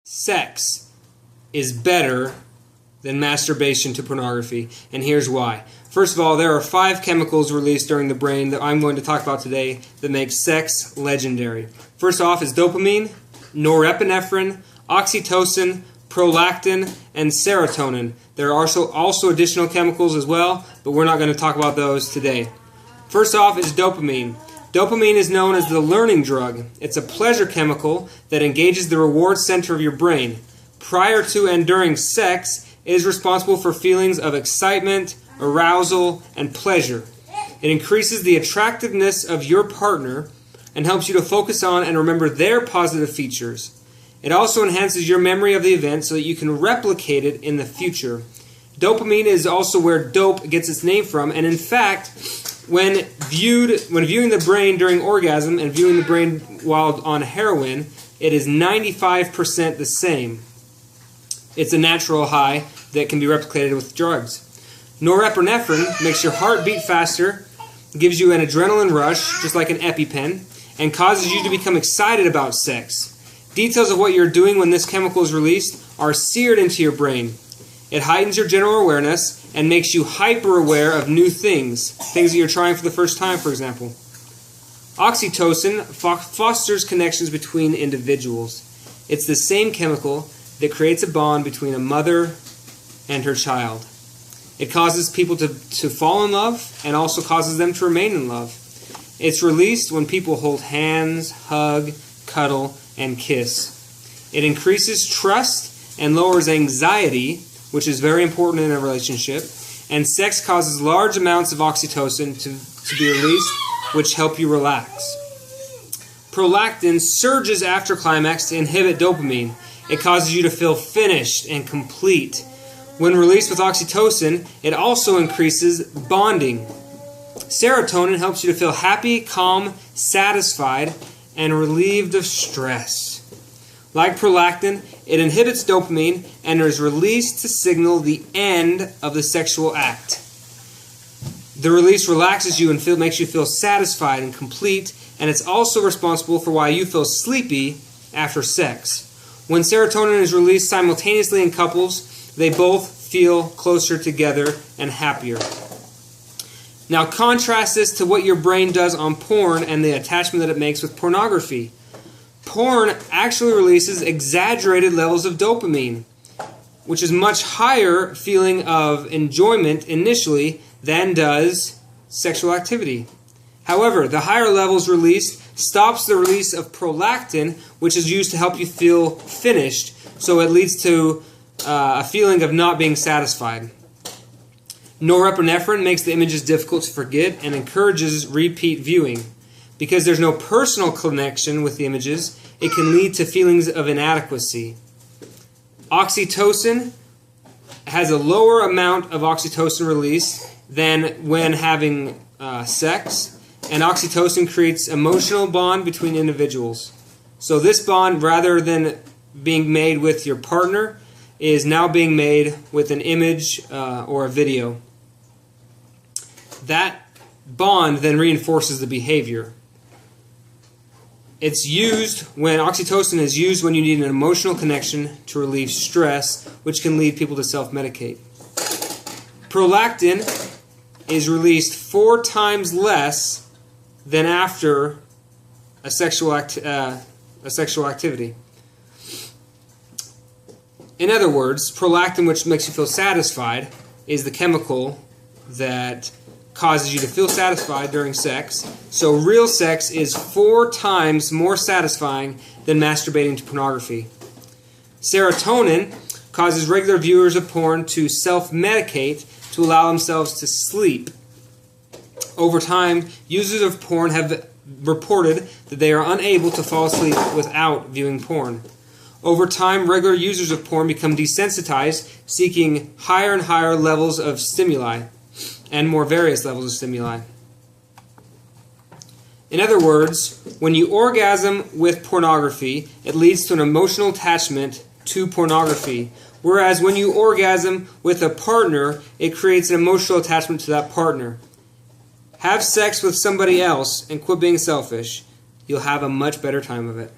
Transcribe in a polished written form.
sex is better than masturbation to pornography, and here's why. First of all, there are 5 chemicals released during the brain that I'm going to talk about today that make sex legendary. First off is dopamine, norepinephrine, oxytocin, prolactin, and serotonin. There are also additional chemicals as well, but we're not going to talk about those today. First off is dopamine. Dopamine is known as the learning drug. It's a pleasure chemical that engages the reward center of your brain. Prior to and during sex, it is responsible for feelings of excitement, arousal, and pleasure. It increases the attractiveness of your partner and helps you to focus on and remember their positive features. It also enhances your memory of the event so that you can replicate it in the future. Dopamine is also where dope gets its name from, and in fact, when viewing the brain during orgasm and viewing the brain while on heroin, it is 95% the same. It's a natural high that can be replicated with drugs. Norepinephrine makes your heart beat faster, gives you an adrenaline rush, just like an EpiPen, and causes you to become excited about sex. Details of what you're doing when this chemical is released are seared into your brain. It heightens your general awareness and makes you hyper-aware of new things that you're trying for the first time, for example. Oxytocin fosters connections between individuals. It's the same chemical that creates a bond between a mother and her child. It causes people to fall in love and also causes them to remain in love. It's released when people hold hands, hug, cuddle, and kiss. It increases trust and lowers anxiety, which is very important in a relationship, and sex causes large amounts of oxytocin to be released, which help you relax. Prolactin surges after climax to inhibit dopamine. It causes you to feel finished and complete. When released with oxytocin, it also increases bonding. Serotonin helps you to feel happy, calm, satisfied, and relieved of stress. Like prolactin, it inhibits dopamine and is released to signal the end of the sexual act. The release relaxes you and makes you feel satisfied and complete, and it's also responsible for why you feel sleepy after sex. When serotonin is released simultaneously in couples, they both feel closer together and happier. Now contrast this to what your brain does on porn and the attachment that it makes with pornography. Porn actually releases exaggerated levels of dopamine, which is much higher feeling of enjoyment initially than does sexual activity. However, the higher levels released stops the release of prolactin, which is used to help you feel finished, so it leads to a feeling of not being satisfied. Norepinephrine makes the images difficult to forget and encourages repeat viewing. Because there's no personal connection with the images, it can lead to feelings of inadequacy. Oxytocin has a lower amount of oxytocin release than when having sex, and oxytocin creates emotional bond between individuals. So this bond, rather than being made with your partner, is now being made with an image or a video. That bond then reinforces the behavior. It's used when oxytocin is used when you need an emotional connection to relieve stress, which can lead people to self-medicate. Prolactin is released 4 times less than after a sexual activity. In other words, prolactin, which makes you feel satisfied, is the chemical that causes you to feel satisfied during sex. So real sex is 4 times more satisfying than masturbating to pornography. Serotonin causes regular viewers of porn to self-medicate to allow themselves to sleep. Over time, users of porn have reported that they are unable to fall asleep without viewing porn. Over time, regular users of porn become desensitized, seeking higher and higher levels of stimuli and more various levels of stimuli. In other words, when you orgasm with pornography, it leads to an emotional attachment to pornography, whereas when you orgasm with a partner, it creates an emotional attachment to that partner. Have sex with somebody else and quit being selfish. You'll have a much better time of it.